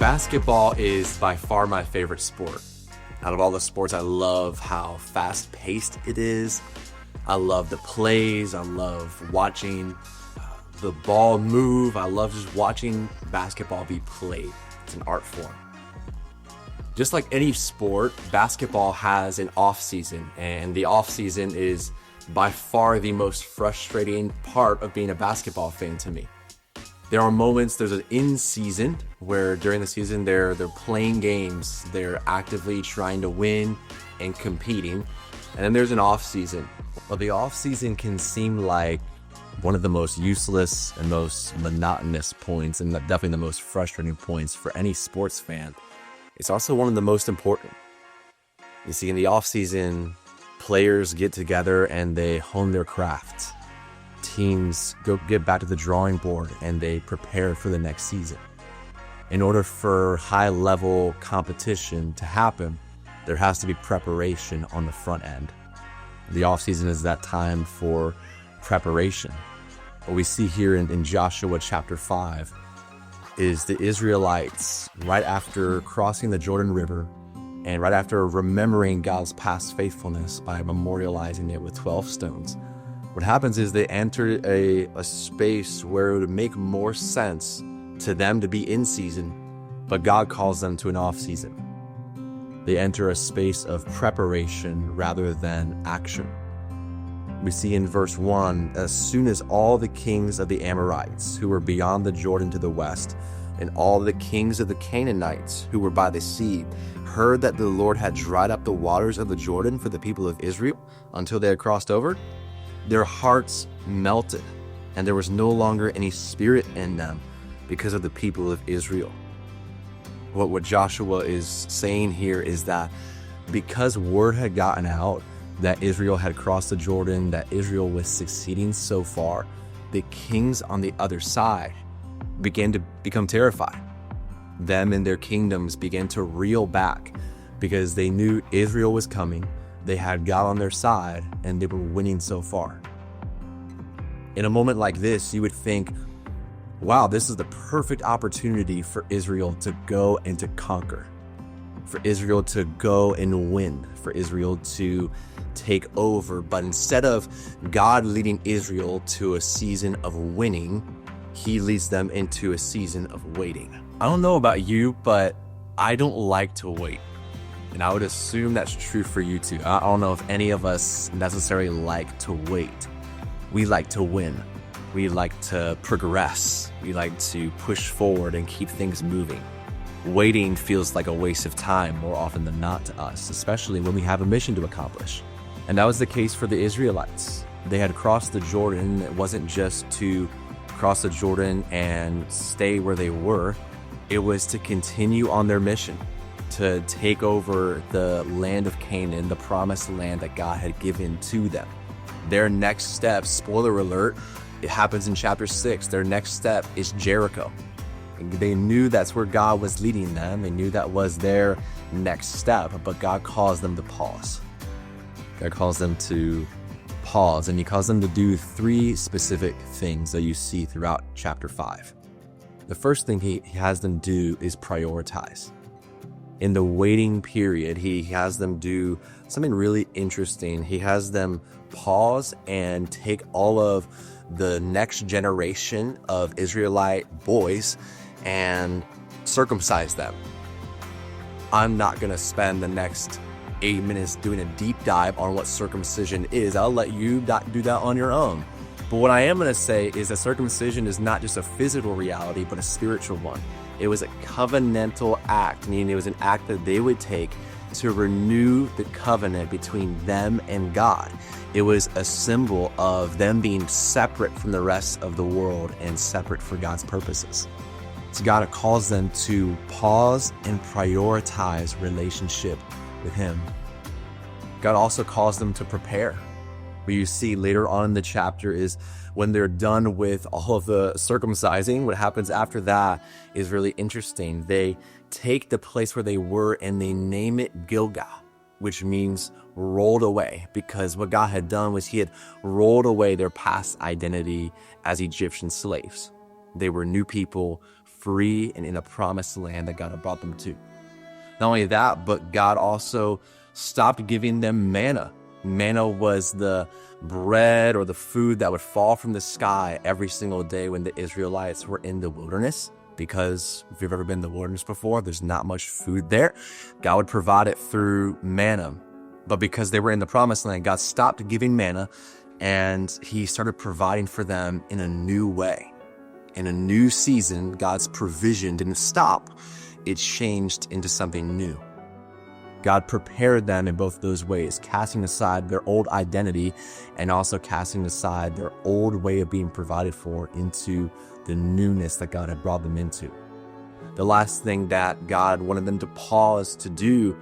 Basketball is by far my favorite sport. Out of all the sports, I love how fast-paced it is. I love the plays. I love watching the ball move. I love just watching basketball be played. It's an art form. Just like any sport, basketball has an off season, and the off season is by far the most frustrating part of being a basketball fan to me. There are moments, there's an in season where during the season they're playing games, they're actively trying to win and competing. And then there's an off season. Well, the off season can seem like one of the most useless and most monotonous points, and definitely the most frustrating points for any sports fan. It's also one of the most important. You see, in the off season, players get together and they hone their craft. Teams get back to the drawing board and they prepare for the next season. In order for high-level competition to happen, there has to be preparation on the front end. The off-season is that time for preparation. What we see here in Joshua chapter 5 is the Israelites, right after crossing the Jordan River and right after remembering God's past faithfulness by memorializing it with 12 stones, what happens is they enter a space where it would make more sense to them to be in season, but God calls them to an off season. They enter a space of preparation rather than action. We see in verse 1, as soon as all the kings of the Amorites who were beyond the Jordan to the west, and all the kings of the Canaanites who were by the sea, heard that the Lord had dried up the waters of the Jordan for the people of Israel until they had crossed over, their hearts melted, and there was no longer any spirit in them because of the people of Israel. What Joshua is saying here is that because word had gotten out that Israel had crossed the Jordan, that Israel was succeeding so far, the kings on the other side began to become terrified. Them and their kingdoms began to reel back because they knew Israel was coming. They had God on their side and they were winning so far. In a moment like this, you would think, wow, this is the perfect opportunity for Israel to go and to conquer, for Israel to go and win, for Israel to take over. But instead of God leading Israel to a season of winning, he leads them into a season of waiting. I don't know about you, but I don't like to wait. And I would assume that's true for you too. I don't know if any of us necessarily like to wait. We like to win. We like to progress. We like to push forward and keep things moving. Waiting feels like a waste of time more often than not to us, especially when we have a mission to accomplish. And that was the case for the Israelites. They had crossed the Jordan. It wasn't just to cross the Jordan and stay where they were. It was to continue on their mission, to take over the land of Canaan, the promised land that God had given to them. Their next step, spoiler alert, it happens in chapter 6. Their next step is Jericho. They knew that's where God was leading them. They knew that was their next step, but God calls them to pause. God calls them to pause, and he calls them to do 3 specific things that you see throughout chapter 5. The first thing he has them do is prioritize. In the waiting period, he has them do something really interesting. He has them pause and take all of the next generation of Israelite boys and circumcise them. I'm not going to spend the next 8 minutes doing a deep dive on what circumcision is. I'll let you do that on your own. But what I am going to say is that circumcision is not just a physical reality, but a spiritual one. It was a covenantal act, meaning it was an act that they would take to renew the covenant between them and God. It was a symbol of them being separate from the rest of the world and separate for God's purposes. So God calls them to pause and prioritize relationship with him. God also calls them to prepare. What you see later on in the chapter is when they're done with all of the circumcising, what happens after that is really interesting. They take the place where they were and they name it Gilgal, which means rolled away, because what God had done was he had rolled away their past identity as Egyptian slaves. They were new people free and in a promised land that God had brought them to. Not only that, but God also stopped giving them manna. Manna was the bread or the food that would fall from the sky every single day when the Israelites were in the wilderness. Because if you've ever been in the wilderness before, there's not much food there. God would provide it through manna. But because they were in the promised land, God stopped giving manna and he started providing for them in a new way. In a new season, God's provision didn't stop. It changed into something new. God prepared them in both those ways, casting aside their old identity and also casting aside their old way of being provided for into the newness that God had brought them into. The last thing that God wanted them to pause to do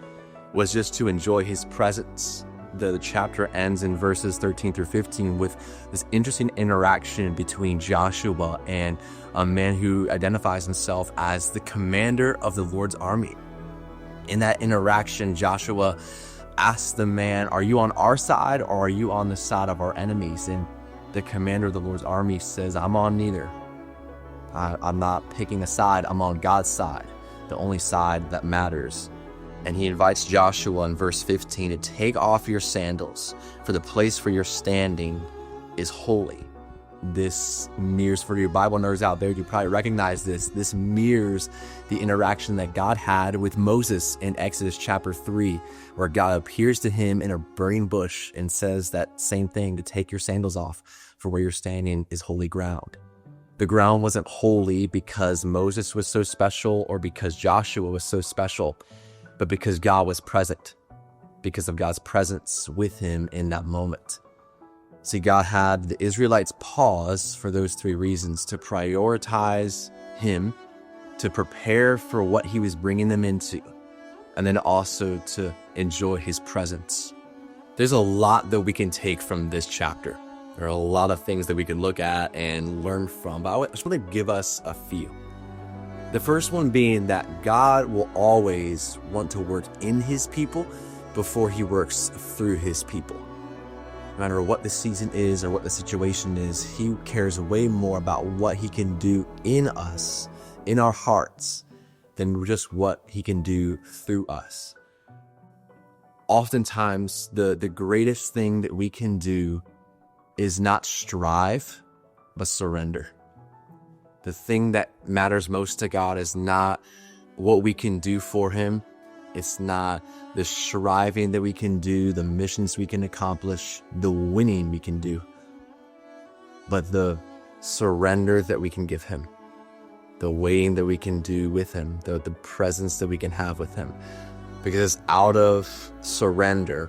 was just to enjoy his presence. The chapter ends in verses 13 through 15 with this interesting interaction between Joshua and a man who identifies himself as the commander of the Lord's army. In that interaction, Joshua asks the man, "Are you on our side or are you on the side of our enemies?" And the commander of the Lord's army says, "I'm on neither. I'm not picking a side. I'm on God's side, the only side that matters." And he invites Joshua in verse 15 to take off your sandals, for the place where you're standing is holy. This mirrors, for your Bible nerds out there, you probably recognize this. This mirrors the interaction that God had with Moses in Exodus chapter 3, where God appears to him in a burning bush and says that same thing, to take your sandals off, for where you're standing is holy ground. The ground wasn't holy because Moses was so special or because Joshua was so special, but because God was present, because of God's presence with him in that moment. See, God had the Israelites pause for those three reasons: to prioritize him, to prepare for what he was bringing them into, and then also to enjoy his presence. There's a lot that we can take from this chapter. There are a lot of things that we can look at and learn from, but I just want to give us a few. The first one being that God will always want to work in his people before he works through his people. No matter what the season is or what the situation is, he cares way more about what he can do in us, in our hearts, than just what he can do through us. Oftentimes, the greatest thing that we can do is not strive, but surrender. The thing that matters most to God is not what we can do for him. It's not the striving that we can do, the missions we can accomplish, the winning we can do, but the surrender that we can give him, the waiting that we can do with him, the presence that we can have with him. Because it's out of surrender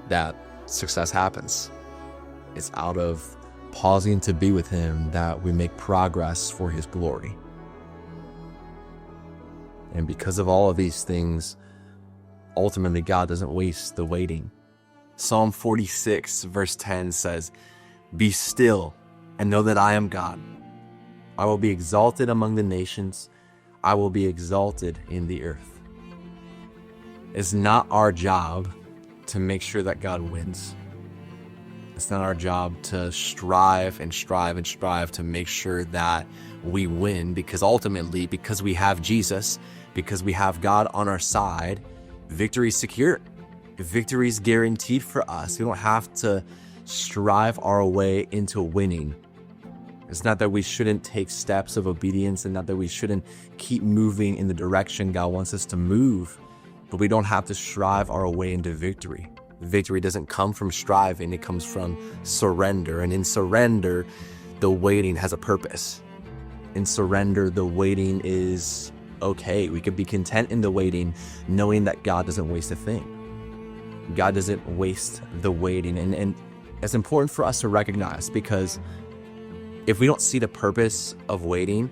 that success happens. It's out of pausing to be with him that we make progress for his glory. And because of all of these things, ultimately God doesn't waste the waiting. Psalm 46 verse 10 says, "Be still and know that I am God. I will be exalted among the nations. I will be exalted in the earth." It's not our job to make sure that God wins. It's not our job to strive to make sure that we win, because ultimately, because we have Jesus, because we have God on our side, victory is secure. Victory is guaranteed for us. We don't have to strive our way into winning. It's not that we shouldn't take steps of obedience and not that we shouldn't keep moving in the direction God wants us to move, but we don't have to strive our way into victory. Victory doesn't come from striving, it comes from surrender. And in surrender, the waiting has a purpose. In surrender, the waiting is okay. We could be content in the waiting, knowing that God doesn't waste a thing. God doesn't waste the waiting. And it's important for us to recognize, because if we don't see the purpose of waiting,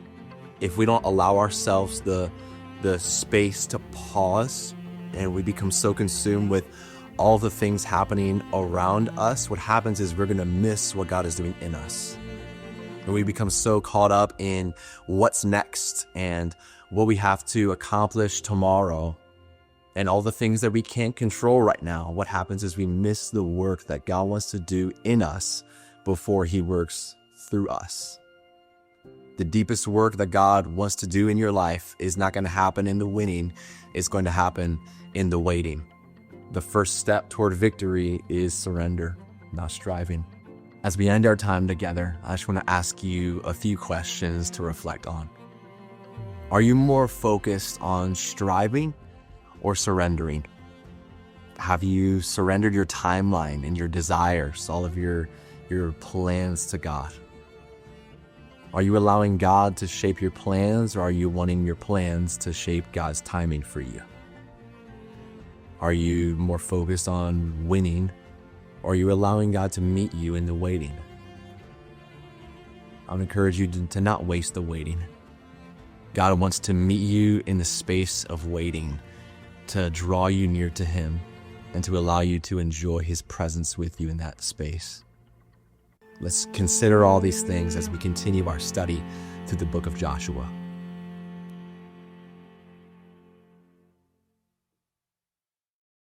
if we don't allow ourselves the space to pause, and we become so consumed with all the things happening around us, what happens is we're going to miss what God is doing in us. And we become so caught up in what's next and what we have to accomplish tomorrow and all the things that we can't control right now. What happens is we miss the work that God wants to do in us before he works through us. The deepest work that God wants to do in your life is not going to happen in the winning. It's going to happen in the waiting. The first step toward victory is surrender, not striving. As we end our time together, I just want to ask you a few questions to reflect on. Are you more focused on striving or surrendering? Have you surrendered your timeline and your desires, all of your plans to God? Are you allowing God to shape your plans, or are you wanting your plans to shape God's timing for you? Are you more focused on winning, or are you allowing God to meet you in the waiting? I would encourage you to not waste the waiting. God wants to meet you in the space of waiting, to draw you near to Him, and to allow you to enjoy His presence with you in that space. Let's consider all these things as we continue our study through the book of Joshua.